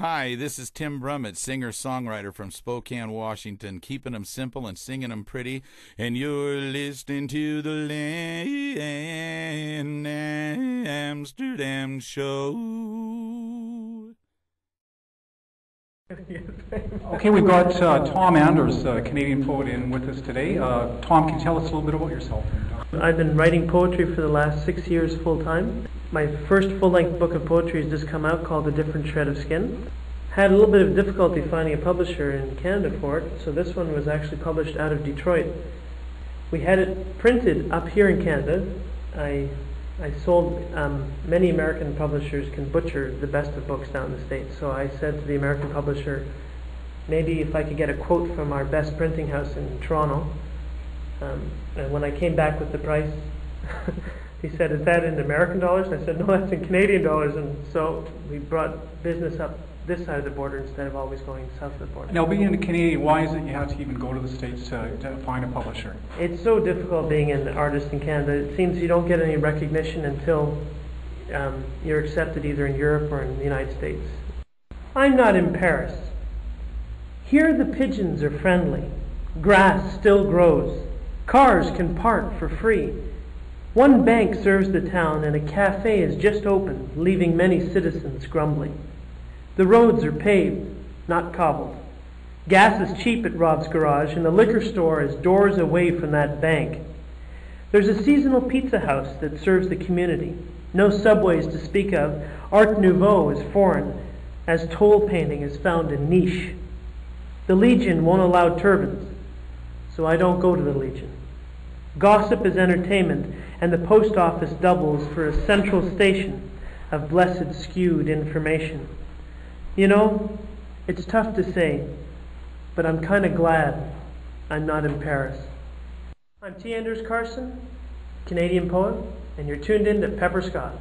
Hi, this is Tim Brummett, singer-songwriter from Spokane, Washington, keeping 'em simple and singing 'em pretty. And you're listening to the Land Amsterdam Show. Okay, we've got Tom Anders, Canadian poet, in with us today. Tom, can you tell us a little bit about yourself? I've been writing poetry for the last 6 years full-time. My first full-length book of poetry has just come out called A Different Shred of Skin. Had a little bit of difficulty finding a publisher in Canada for it, so this one was actually published out of Detroit. We had it printed up here in Canada. I sold, many American publishers can butcher the best of books down in the States, so I said to the American publisher, maybe if I could get a quote from our best printing house in Toronto. And when I came back with the price, he said, "Is that in American dollars?" I said, "No, that's in Canadian dollars." And so we brought business up this side of the border instead of always going south of the border. Now, being a Canadian, why is it you have to even go to the States to find a publisher? It's so difficult being an artist in Canada. It seems you don't get any recognition until you're accepted either in Europe or in the United States. I'm not in Paris. Here the pigeons are friendly. Grass still grows. Cars can park for free. One bank serves the town and a cafe is just opened, leaving many citizens grumbling. The roads are paved, not cobbled. Gas is cheap at Rob's Garage and the liquor store is doors away from that bank. There's a seasonal pizza house that serves the community. No subways to speak of. Art Nouveau is foreign, as toll painting is found in niche. The Legion won't allow turbans, so I don't go to the Legion. Gossip is entertainment, and the post office doubles for a central station of blessed skewed information. You know, it's tough to say, but I'm kind of glad I'm not in Paris. I'm T. Anders Carson, Canadian poet, and you're tuned in to Pepper Scott.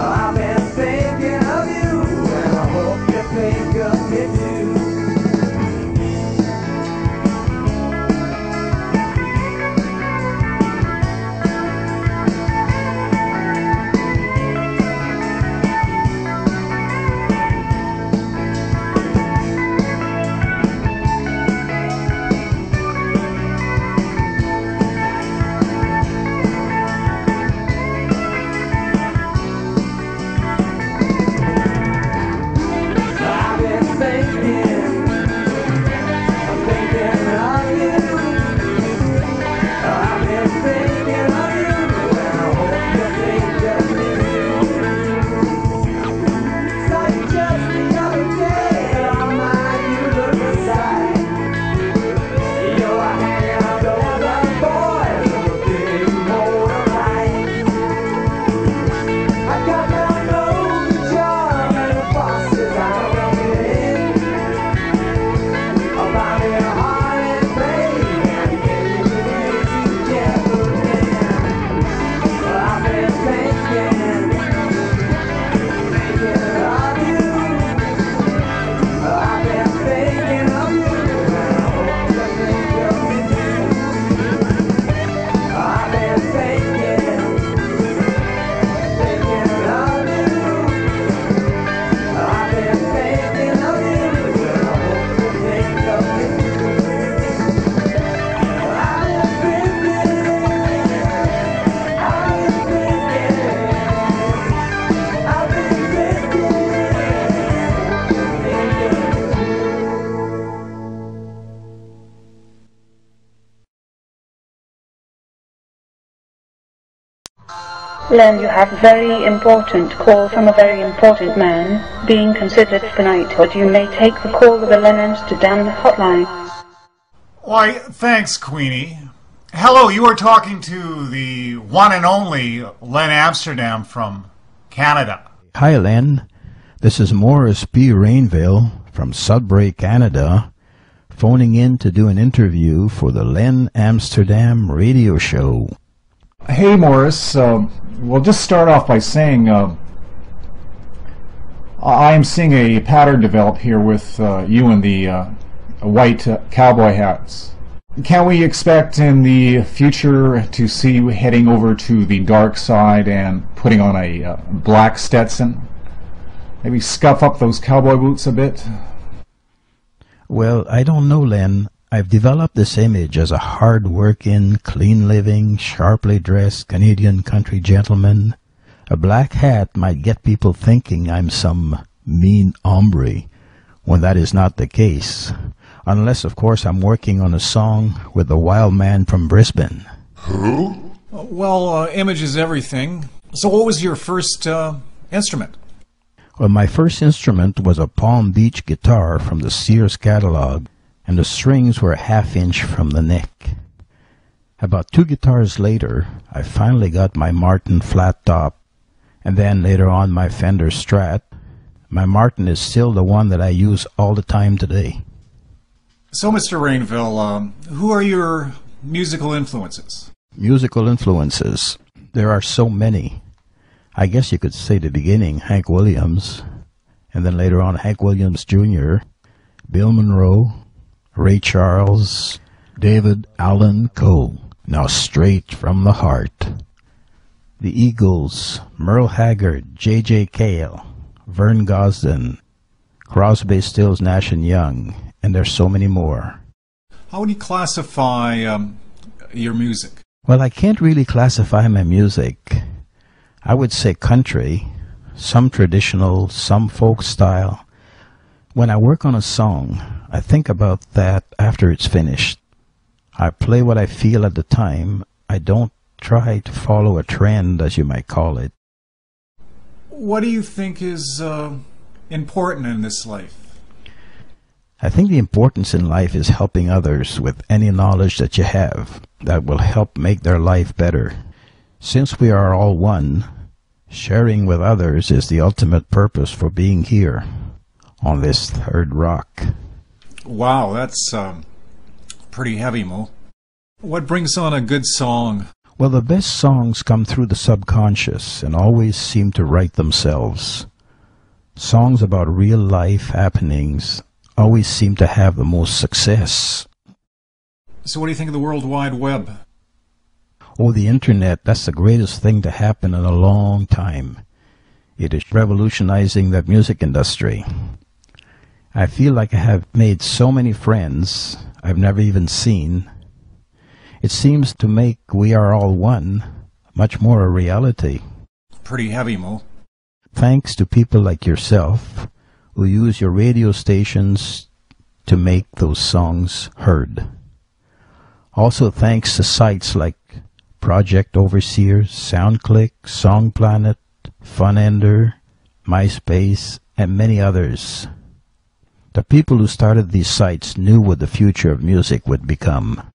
I've been thinking of you, and Len, you have a very important call from a very important man being considered for knighthood. You may take the call of the Len Amsterdam hotline. Why, thanks, Queenie. Hello, you are talking to the one and only Len Amsterdam from Canada. Hi, Len. This is Morris B. Rainville from Sudbury, Canada, phoning in to do an interview for the Len Amsterdam radio show. Hey, Morris. We'll just start off by saying I am seeing a pattern develop here with you and the white cowboy hats. Can we expect in the future to see you heading over to the dark side and putting on a black Stetson? Maybe scuff up those cowboy boots a bit? Well, I don't know, Len. I've developed this image as a hard-working, clean-living, sharply dressed Canadian country gentleman. A black hat might get people thinking I'm some mean hombre, when that is not the case. Unless, of course, I'm working on a song with the wild man from Brisbane. Who? Well, image is everything. So what was your first instrument? Well, my first instrument was a Palm Beach guitar from the Sears catalog, and the strings were a half-inch from the neck. About 2 guitars later, I finally got my Martin flat top, and then later on my Fender Strat. My Martin is still the one that I use all the time today. So, Mr. Rainville, who are your musical influences? Musical influences. There are so many. I guess you could say the beginning, Hank Williams, and then later on Hank Williams Jr., Bill Monroe, Ray Charles, David Allan Coe, now straight from the heart. The Eagles, Merle Haggard, J.J. Cale, Vern Gosdin, Crosby, Stills, Nash & Young, and there's so many more. How would you classify your music? Well, I can't really classify my music. I would say country, some traditional, some folk style. When I work on a song, I think about that after it's finished. I play what I feel at the time. I don't try to follow a trend, as you might call it. What do you think is important in this life? I think the importance in life is helping others with any knowledge that you have that will help make their life better. Since we are all one, sharing with others is the ultimate purpose for being here on this third rock. Wow, that's pretty heavy, Mo. What brings on a good song? Well, the best songs come through the subconscious and always seem to write themselves. Songs about real life happenings always seem to have the most success. So what do you think of the World Wide Web? Oh, the Internet, that's the greatest thing to happen in a long time. It is revolutionizing the music industry. I feel like I have made so many friends I've never even seen. It seems to make We Are All One much more a reality. Pretty heavy, Mo. Thanks to people like yourself who use your radio stations to make those songs heard. Also thanks to sites like Project Overseers, SoundClick, SongPlanet, FunEnder, MySpace, and many others. The people who started these sites knew what the future of music would become.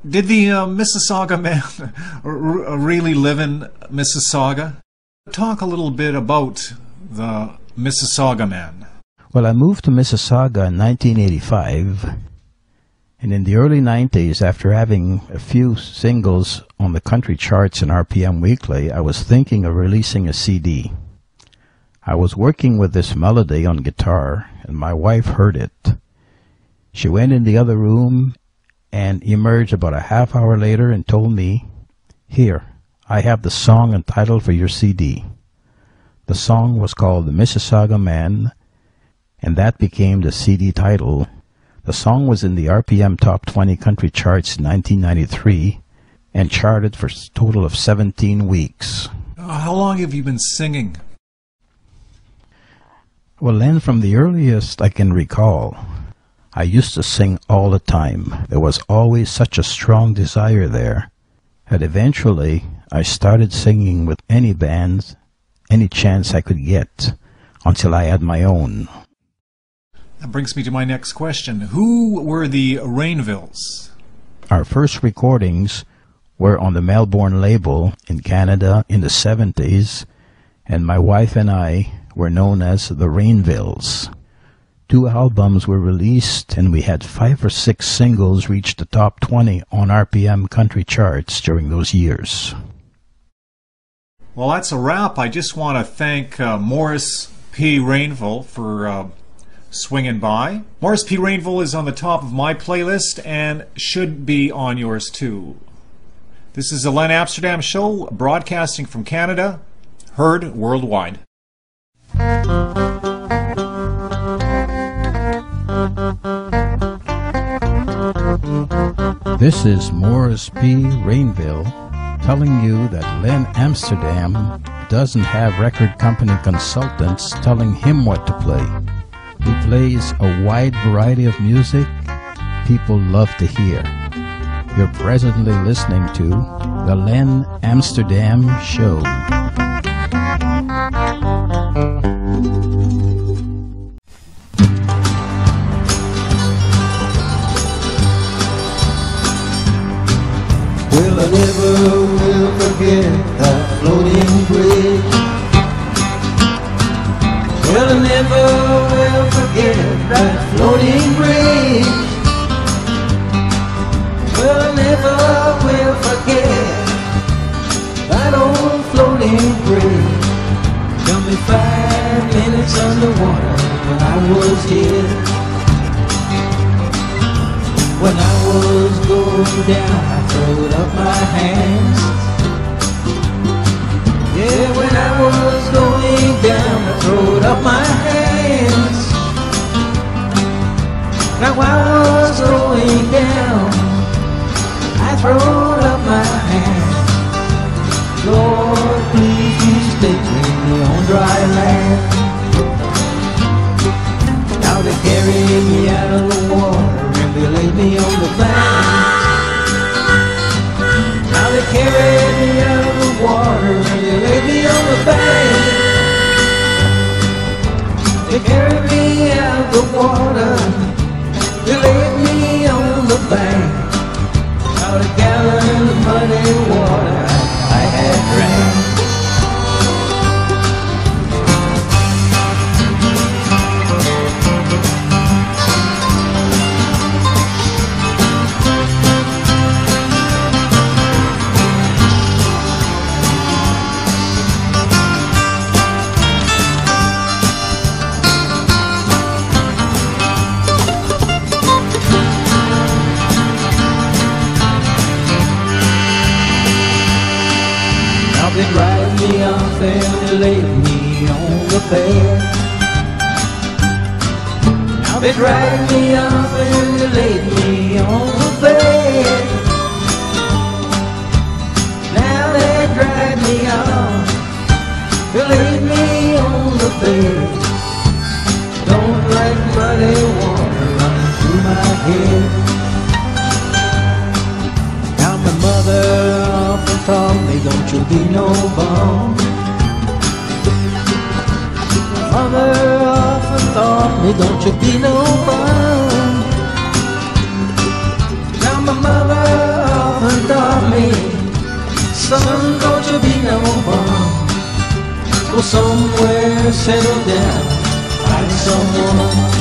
Did the Mississauga man really live in Mississauga? Talk a little bit about the Mississauga man. Well, I moved to Mississauga in 1985, and in the early 90s, after having a few singles on the country charts and RPM Weekly, I was thinking of releasing a CD. I was working with this melody on guitar, and my wife heard it. She went in the other room and emerged about a half hour later and told me, "Here, I have the song and title for your CD." The song was called The Mississauga Man, and that became the CD title. The song was in the RPM Top 20 country charts in 1993 and charted for a total of 17 weeks. How long have you been singing? Well, then, from the earliest I can recall, I used to sing all the time. There was always such a strong desire there that eventually I started singing with any band, any chance I could get, until I had my own. That brings me to my next question. Who were the Rainvilles? Our first recordings were on the Melbourne label in Canada in the 70s, and my wife and I were known as the Rainvilles. 2 albums were released, and we had 5 or 6 singles reach the top 20 on RPM country charts during those years. Well, that's a wrap. I just want to thank Morris P. Rainville for swinging by. Morris P. Rainville is on the top of my playlist and should be on yours too. This is the Len Amsterdam Show, broadcasting from Canada, heard worldwide. This is Morris P. Rainville telling you that Len Amsterdam doesn't have record company consultants telling him what to play. He plays a wide variety of music people love to hear. You're presently listening to the Len Amsterdam Show. Well, I never will forget that floating bridge. Well, I never will forget that floating bridge. Well, I never will forget that old floating bridge. Took me 5 minutes underwater when I was here. When I was going down, I throwed up my hands. Yeah, when I was going down, I throwed up my hands. Now I was going down, I throwed up my hands. Lord, please take me on dry land. Now they carry me out of the water, they laid me on the bank. Now they carried me out of the water and they laid me on the bank. They carried me out of the water, they laid me on the bank. Out a gallon of muddy water I had drank. They drive me off and they laid me on the bed. Now they drive me off and they laid me on the bed. Now they drive me off, they laid me on the bed. Don't like muddy water running through my head. Now my mother often taught me, don't you be no bum. Mother often taught me, don't you be no bum. Now my mother often taught me, son, don't you be no bum. Go somewhere, settle down, find someone.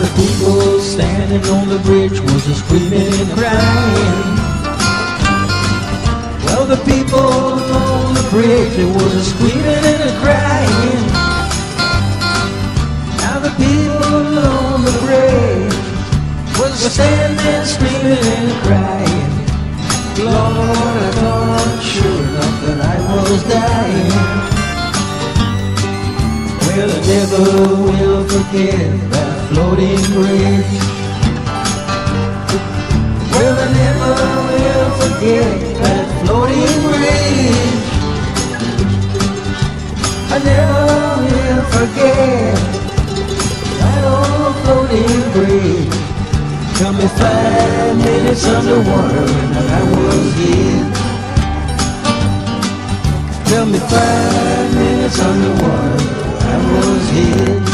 The people standing on the bridge was a screaming and crying. Well, the people on the bridge, it was a screaming and a crying. Now the people on the bridge was standing, screaming and crying. Lord, I thought sure enough that I was dying. Well, I never will forget that floating bridge. Well, I never will forget that floating bridge. I never will forget that old floating bridge. Took me 5 minutes underwater and I was here. Tell me 5 minutes under one, I was hid.